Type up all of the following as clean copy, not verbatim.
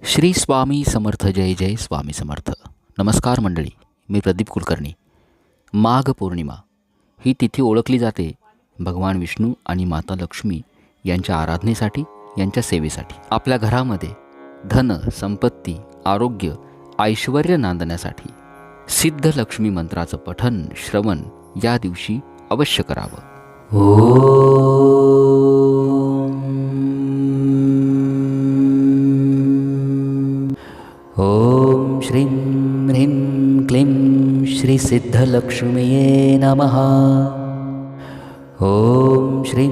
श्री स्वामी समर्थ. जय जय स्वामी समर्थ. नमस्कार मंडळी, मी प्रदीप कुलकर्णी. माघ पौर्णिमा ही तिथी ओळखली जाते भगवान विष्णू आणि माता लक्ष्मी यांच्या आराधनेसाठी, यांच्या सेवेसाठी. आपल्या घरामध्ये धन, संपत्ती, आरोग्य, ऐश्वर्य नांदण्यासाठी सिद्ध लक्ष्मी मंत्राचं पठन, श्रवण या दिवशी अवश्य करावं. ओम श्रीं ह्रीं क्लीं श्री सिद्धलक्ष्मीये नमः. ओम श्रीं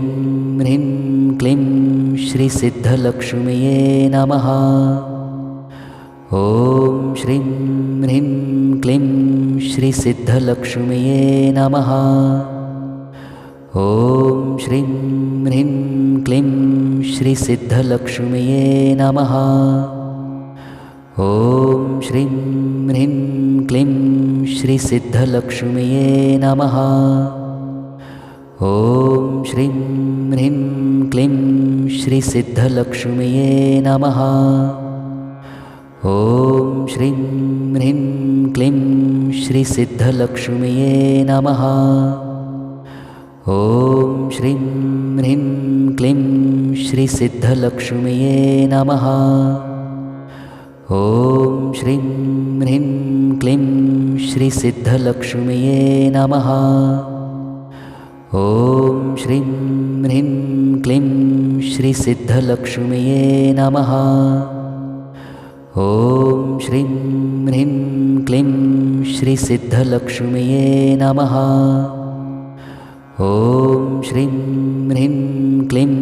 ह्रीं क्लीं श्री सिद्धलक्ष्मीये नमः. ओम श्रीं ह्रीं क्लीं श्री सिद्धलक्ष्मीये नमः. ओम श्रीं ह्रीं क्लीं श्री सिद्धलक्ष्मीये नमः. ओम श्रीं ह्रीं क्लीं श्री सिद्धलक्ष्मीये नमः. ओम श्रीं ह्रीं क्लीं श्री सिद्धलक्ष्मीये नमः. ओम श्रीं ह्रीं क्लीं श्री सिद्धलक्ष्मीये नमः. ओम श्रीं ह्रीं क्लीं श्री सिद्धलक्ष्मीये नमः. ओम श्रीं ह्रीं क्लीं श्री सिद्धलक्ष्मीये नमः. ओम श्रीं ह्रीं क्लीं श्री सिद्धलक्ष्मीये नमः. ओम श्रीं ह्रीं क्लीं श्री सिद्धलक्ष्मीये नमः. ओम श्रीं ह्रीं क्लीं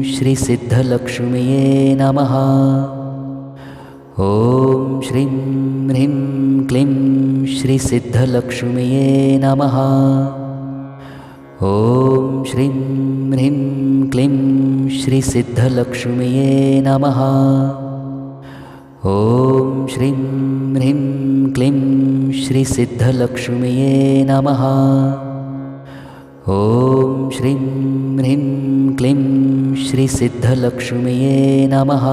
श्री सिद्धलक्ष्मीये नमः. ओम श्रीं ह्रीं क्लीं श्री सिद्धलक्ष्मीये नमः. ओम श्रीं ह्रीं क्लीं श्री सिद्धलक्ष्मीये नमः. ओम श्रीं ह्रीं क्लीं श्री सिद्धलक्ष्मीये नमः. ओम श्रीं ह्रीं क्लीं श्री सिद्धलक्ष्मीये नमः.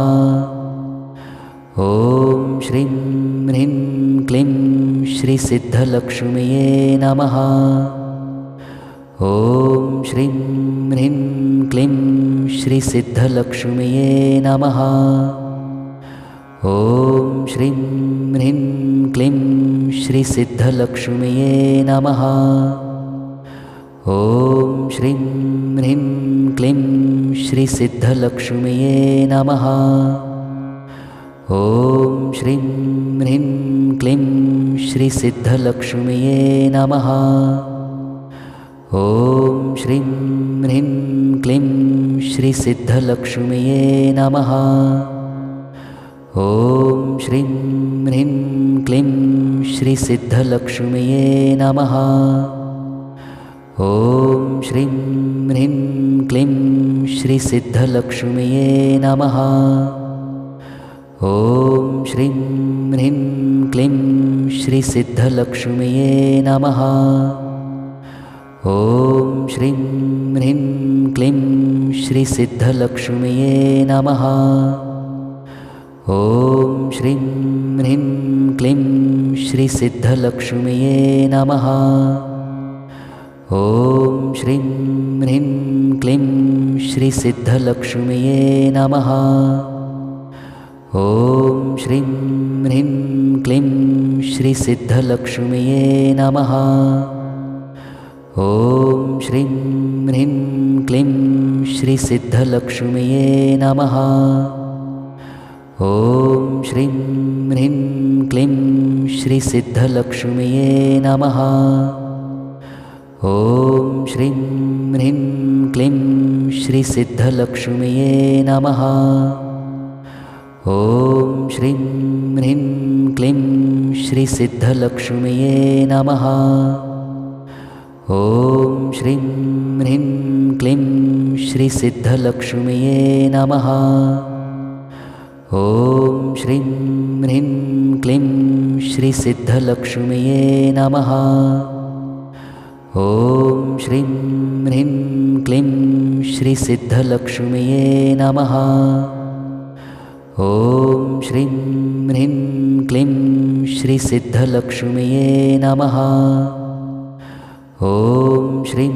ओम श्रीं ह्रीं क्लीं श्री सिद्धलक्ष्मीये नमः. ओम श्रीं ह्रीं क्लीं श्री सिद्धलक्ष्मीये नमः. ओम श्रीं ह्रीं क्लीं श्री सिद्धलक्ष्मीये नमः. ओम श्रीं ह्रीं क्लीं श्री सिद्धलक्ष्मीये नमः. ओम श्रीं ह्रीं क्लीं श्री सिद्धलक्ष्मीये नमः. ओम श्रीं ह्रीं क्लीं श्री सिद्धलक्ष्मीये नमः. ओम श्रीं ह्रीं क्लीं श्री सिद्धलक्ष्मीये नमः. ओम श्रीं ह्रीं क्लीं श्री सिद्धलक्ष्मीये नमः. ओम श्रीं ह्रीं क्लीं श्री सिद्धलक्ष्मीये नमः. ओम श्रीं ह्रीं क्लीं श्री सिद्धलक्ष्मीये नमः. ओम श्रीं ह्रीं क्लीं श्री सिद्धलक्ष्मीये नमः. ओम श्रीं ह्रीं क्लीं श्री सिद्धलक्ष्मीये नमः. ओम श्रीं ह्रीं क्लीं श्री सिद्धलक्ष्मीये नमः. ओम श्रीं ह्रीं क्लीं श्री सिद्धलक्ष्मीये नमः. ओम श्रीं ह्रीं क्लीं श्री सिद्धलक्ष्मीये नमः. ओम श्रीं ह्रीं क्लीं श्री सिद्धलक्ष्मीये नमः. ओम श्रीं ह्रीं क्लीं श्री सिद्धलक्ष्मीये नमः. ओम श्रीं ह्रीं क्लीं श्री सिद्धलक्ष्मीये नमः. ओम श्रीं ह्रीं क्लीं श्री सिद्धलक्ष्मीये नमः. ओम श्रीं ह्रीं क्लीं श्री सिद्धलक्ष्मीये नमः. ॐ श्रीं ह्रीं क्लीं श्रीसिद्धलक्ष्म्यै नमः। ॐ श्रीं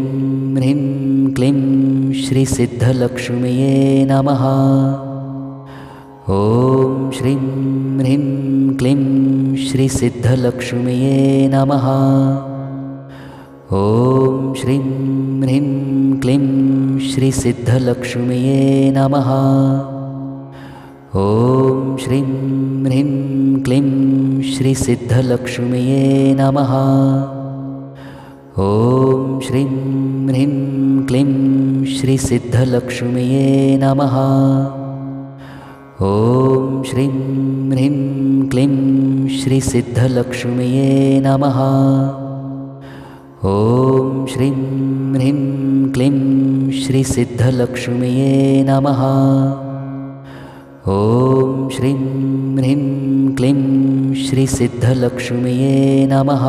ह्रीं क्लीं श्रीसिद्धलक्ष्म्यै नमः। ॐ श्रीं ह्रीं क्लीं श्रीसिद्धलक्ष्म्यै नमः। ॐ श्रीं ह्रीं क्लीं श्रीसिद्धलक्ष्म्यै नमः। ॐ श्रीं ह्रीं क्लीं श्रीसिद्धलक्ष्म्यै नमः। ॐ श्रीं ह्रीं क्लीं श्रीसिद्धलक्ष्म्यै नमः। ॐ श्रीं ह्रीं क्लीं श्रीसिद्धलक्ष्म्यै नमः। ॐ श्रीं ह्रीं क्लीं श्रीसिद्धलक्ष्म्यै नमः। ॐ श्रीं ह्रीं क्लीं श्रीसिद्धलक्ष्म्यै नमः।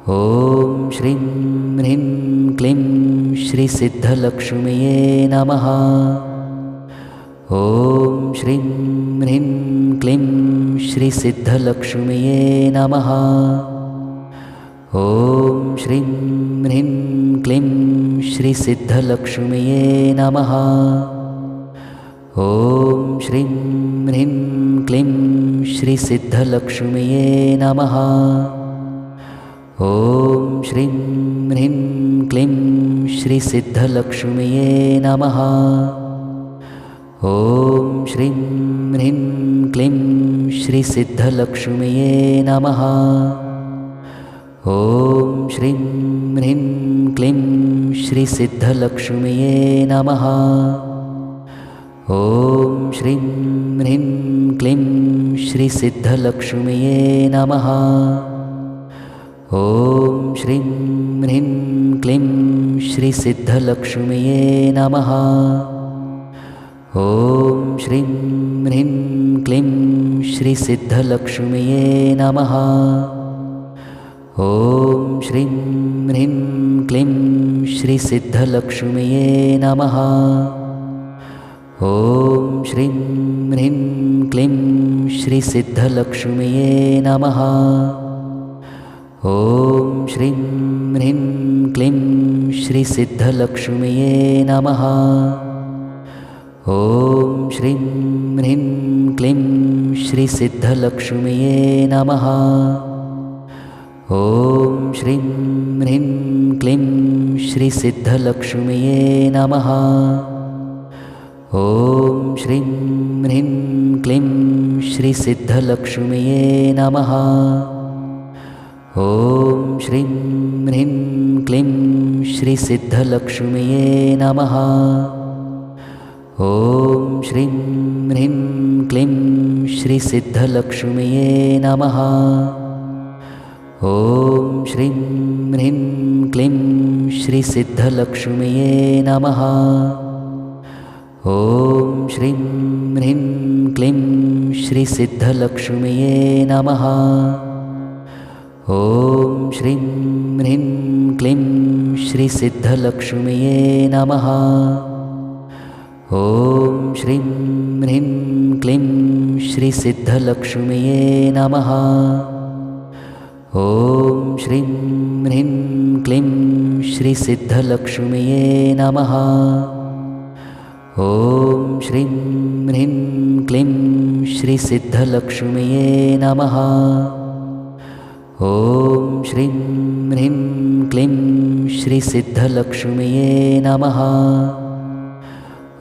ॐ श्रीं ह्रीं क्लीं श्रीसिद्धलक्ष्म्यै नमः। ॐ श्रीं ह्रीं क्लीं श्रीसिद्धलक्ष्म्यै नमः। ॐ श्रीं ह्रीं क्लीं श्रीसिद्धलक्ष्म्यै नमः। ॐ श्रीं ह्रीं क्लीं श्रीसिद्धलक्ष्म्यै नमः। ॐ श्रीं ह्रीं क्लीं श्रीसिद्धलक्ष्म्यै नमः। ॐ श्रीं ह्रीं क्लीं श्रीसिद्धलक्ष्म्यै नमः। ॐ श्रीं ह्रीं क्लीं श्रीसिद्धलक्ष्म्यै नमः। ॐ श्रीं ह्रीं क्लीं श्रीसिद्धलक्ष्म्यै नमः। ॐ श्रीं ह्रीं क्लीं श्रीसिद्धलक्ष्म्यै नमः। ॐ श्रीं ह्रीं क्लीं श्रीसिद्धलक्ष्म्यै नमः। ॐ श्रीं ह्रीं क्लीं श्रीसिद्धलक्ष्म्यै नमः। ॐ श्रीं ह्रीं क्लीं श्रीसिद्धलक्ष्म्यै नमः। ॐ श्रीं ह्रीं क्लीं श्रीसिद्धलक्ष्म्यै नमः। ॐ श्रीं ह्रीं क्लीं श्रीसिद्धलक्ष्म्यै नमः। ॐ श्रीं ह्रीं क्लीं श्रीसिद्धलक्ष्म्यै नमः। ॐ श्रीं ह्रीं क्लीं श्रीसिद्धलक्ष्म्यै नमः। ॐ श्रीं ह्रीं क्लीं श्रीसिद्धलक्ष्म्यै नमः। ॐ श्रीं ह्रीं क्लीं श्रीसिद्धलक्ष्म्यै नमः। ॐ श्रीं ह्रीं क्लीं श्रीसिद्धलक्ष्म्यै नमः। ॐ श्रीं ह्रीं क्लीं श्रीसिद्धलक्ष्म्यै नमः। ॐ श्रीं ह्रीं क्लीं श्रीसिद्धलक्ष्म्यै नमः। ॐ श्रीं ह्रीं क्लीं श्रीसिद्धलक्ष्म्यै नमः। ॐ श्रीं ह्रीं क्लीं श्रीसिद्धलक्ष्म्यै नमः। ॐ श्रीं ह्रीं क्लीं श्रीसिद्धलक्ष्म्यै नमः। ॐ श्रीं ह्रीं क्लीं श्रीसिद्धलक्ष्म्यै नमः।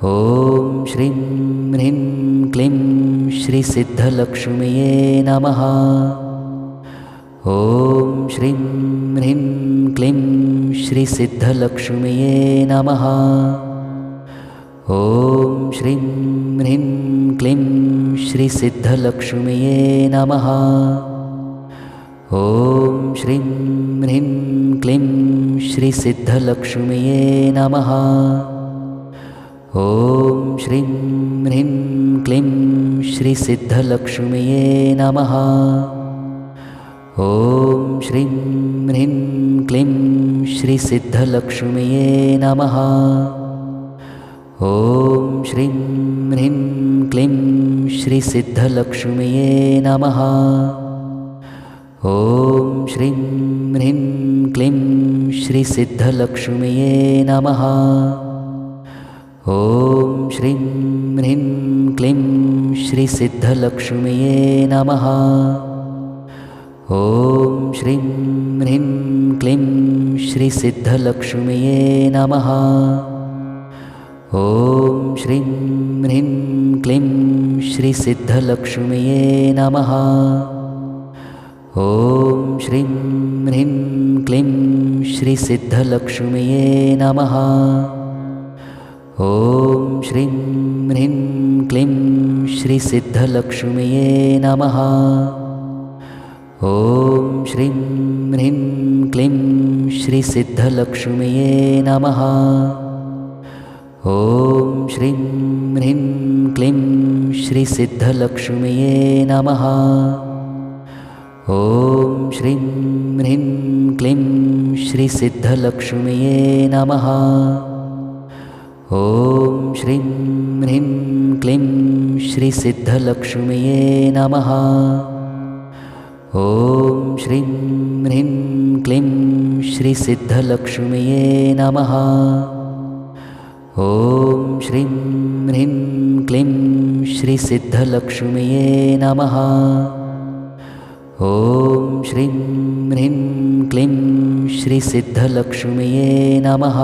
ॐ श्रीं ह्रीं क्लीं श्रीसिद्धलक्ष्म्यै नमः। ॐ श्रीं ह्रीं क्लीं श्रीसिद्धलक्ष्म्यै नमः। ॐ श्रीं ह्रीं क्लीं श्रीसिद्धलक्ष्म्यै नमः। ॐ श्रीं ह्रीं क्लीं श्रीसिद्धलक्ष्म्यै नमः। ॐ श्रीं ह्रीं क्लीं श्रीसिद्धलक्ष्म्यै नमः। ॐ श्रीं ह्रीं क्लीं श्रीसिद्धलक्ष्म्यै नमः। ॐ श्रीं ह्रीं क्लीं श्रीसिद्धलक्ष्म्यै नमः। ॐ श्रीं ह्रीं क्लीं श्रीसिद्धलक्ष्म्यै नमः। ॐ श्रीं ह्रीं क्लीं श्रीसिद्धलक्ष्म्यै नमः। ॐ श्रीं ह्रीं क्लीं श्रीसिद्धलक्ष्म्यै नमः। ॐ श्रीं ह्रीं क्लीं श्रीसिद्धलक्ष्म्यै नमः। ॐ श्रीं ह्रीं क्लीं श्रीसिद्धलक्ष्म्यै नमः। ॐ श्रीं ह्रीं क्लीं श्रीसिद्धलक्ष्म्यै नमः। ॐ श्रीं ह्रीं क्लीं श्रीसिद्धलक्ष्म्यै नमः। ॐ श्रीं ह्रीं क्लीं श्रीसिद्धलक्ष्म्यै नमः। ॐ श्रीं ह्रीं क्लीं श्रीसिद्धलक्ष्म्यै नमः। ॐ श्रीं ह्रीं क्लीं श्रीसिद्धलक्ष्म्यै नमः। ॐ श्रीं ह्रीं क्लीं श्रीसिद्धलक्ष्म्यै नमः। ॐ श्रीं ह्रीं क्लीं श्रीसिद्धलक्ष्म्यै नमः। ॐ श्रीं ह्रीं क्लीं श्रीसिद्धलक्ष्म्यै नमः।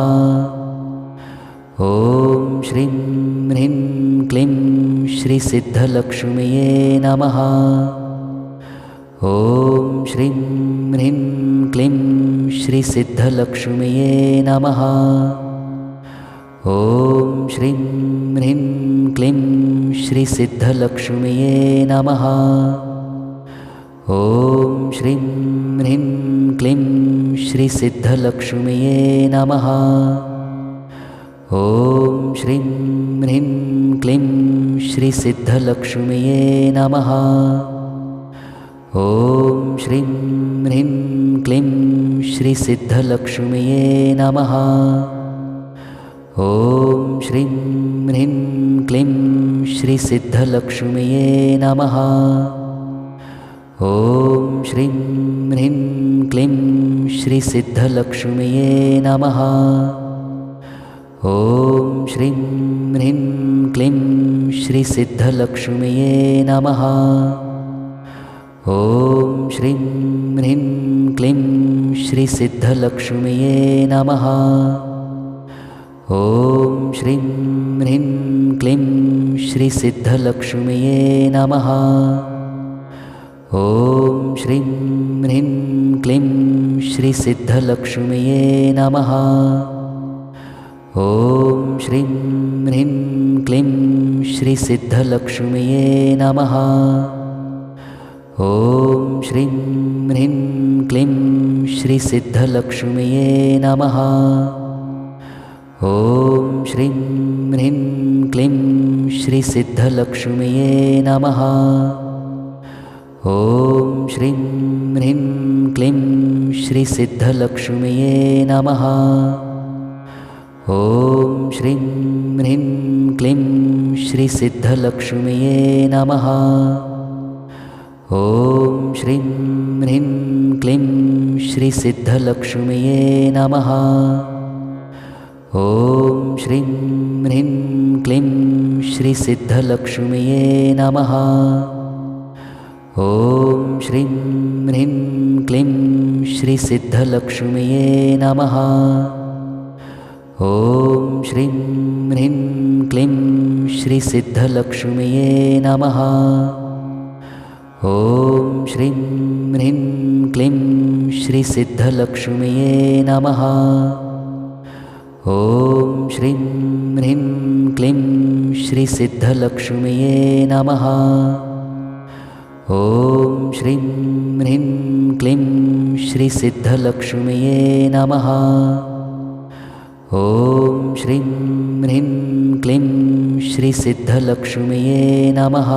ॐ श्रीं ह्रीं क्लीं श्रीसिद्धलक्ष्म्यै नमः। ॐ श्रीं ह्रीं क्लीं श्रीसिद्धलक्ष्म्यै नमः। ॐ श्रीं ह्रीं क्लीं श्रीसिद्धलक्ष्म्यै नमः। ॐ श्रीं ह्रीं क्लीं श्रीसिद्धलक्ष्म्यै नमः। ॐ श्रीं ह्रीं क्लीं श्रीसिद्धलक्ष्म्यै नमः। ॐ श्रीं ह्रीं क्लीं श्रीसिद्धलक्ष्म्यै नमः। ॐ श्रीं ह्रीं क्लीं श्रीसिद्धलक्ष्म्यै नमः। ॐ श्रीं ह्रीं क्लीं श्रीसिद्धलक्ष्म्यै नमः। ॐ श्रीं ह्रीं क्लीं श्रीसिद्धलक्ष्म्यै नमः। ॐ श्रीं ह्रीं क्लीं श्रीसिद्धलक्ष्म्यै नमः। ॐ श्रीं ह्रीं क्लीं श्रीसिद्धलक्ष्म्यै नमः। ॐ श्रीं ह्रीं क्लीं श्रीसिद्धलक्ष्म्यै नमः। ॐ श्रीं ह्रीं क्लीं श्रीसिद्धलक्ष्म्यै नमः। ॐ श्रीं ह्रीं क्लीं श्रीसिद्धलक्ष्म्यै नमः। ॐ श्रीं ह्रीं क्लीं श्रीसिद्धलक्ष्म्यै नमः। ॐ श्रीं ह्रीं क्लीं श्रीसिद्धलक्ष्म्यै नमः। ॐ श्रीं ह्रीं क्लीं श्रीसिद्धलक्ष्म्यै नमः। ॐ श्रीं ह्रीं क्लीं श्रीसिद्धलक्ष्म्यै नमः। ॐ श्रीं ह्रीं क्लीं श्रीसिद्धलक्ष्म्यै नमः। ॐ श्रीं ह्रीं क्लीं श्रीसिद्धलक्ष्म्यै नमः। ॐ श्रीं ह्रीं क्लीं श्रीसिद्धलक्ष्म्यै नमः। ॐ श्रीं ह्रीं क्लीं श्रीसिद्धलक्ष्म्यै नमः। ॐ श्रीं ह्रीं क्लीं श्रीसिद्धलक्ष्म्यै नमः। ॐ श्रीं ह्रीं क्लीं श्रीसिद्धलक्ष्म्यै नमः। ॐ श्रीं ह्रीं क्लीं श्रीसिद्धलक्ष्म्यै नमः।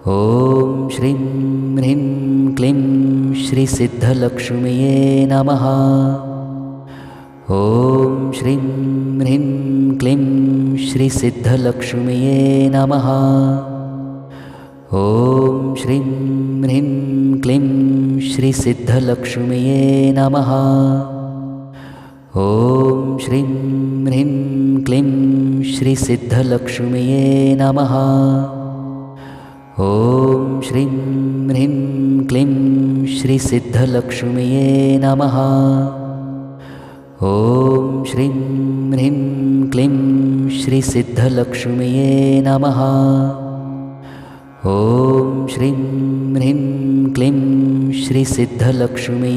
ॐ श्रीं ह्रीं क्लीं श्रीसिद्धलक्ष्म्यै नमः। ॐ श्रीं ह्रीं क्लीं श्रीसिद्धलक्ष्म्यै नमः। ॐ श्रीं ह्रीं क्लीं श्रीसिद्धलक्ष्म्यै नमः। ॐ श्रीं ह्रीं क्लीं श्रीसिद्धलक्ष्म्यै नमः। ॐ श्रीं ह्रीं क्लीं श्रीसिद्धलक्ष्म्यै नमः। ॐ श्रीं ह्रीं क्लीं श्रीसिद्धलक्ष्म्यै नमः। ॐ श्रीं ह्रीं क्लीं श्रीसिद्धलक्ष्म्यै